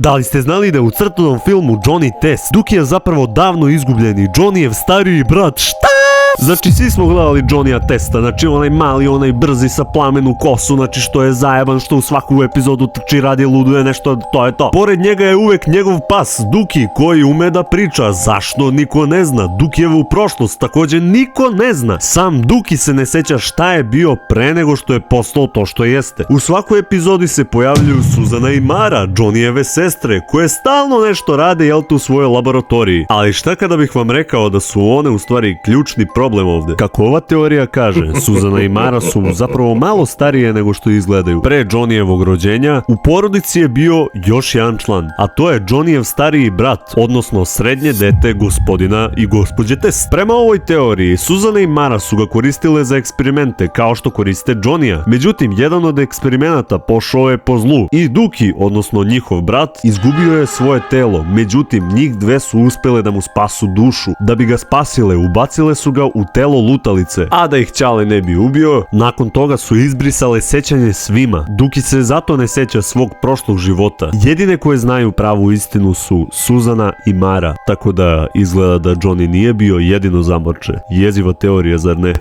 Da li ste znali da je u crtanom filmu Johnny Test Duki je zapravo davno izgubljeni Johnnyjev stariji brat? Šta? Znači svi smo gledali Johnnyja Testa, znači onaj mali, onaj brzi sa plamenu kosu, znači što je zajeban, što u svaku epizodu trči, radi, luduje, nešto, to je to. Pored njega je uvek njegov pas, Duki, koji ume da priča, zašto niko ne zna, Dukijevu prošlost također niko ne zna. Sam Duki se ne seća šta je bio pre nego što je postao to što jeste. U svakoj epizodi se pojavljuju Suzana i Mara, Johnnyjeve sestre, koje stalno nešto rade, jel tu u svojoj laboratoriji. Ali šta kada bih vam rekao da su one u stvari ključni problem ovde? Kako ova teorija kaže, Suzana i Mara su zapravo malo starije nego što izgledaju. Pre Johnnyjevog rođenja u porodici je bio još jedan član, a to je Johnnyjev stariji brat, odnosno srednje dete gospodina i gospođe Test. Prema ovoj teoriji, Suzana i Mara su ga koristile za eksperimente kao što koriste Johnnyja. Međutim, jedan od eksperimenata pošao je po zlu i Duki, odnosno njihov brat, izgubio je svoje telo. Međutim, njih dve su uspele da mu spasu dušu. Da bi ga spasile, ubacile su ga u telo lutalice, a da ih Ćale ne bi ubio, nakon toga su izbrisale sećanje svima. Duki se zato ne seća svog prošlog života. Jedine koje znaju pravu istinu su Suzana i Mara, tako da izgleda da Johnny nije bio jedino zamorče. Jeziva teorija, zar ne?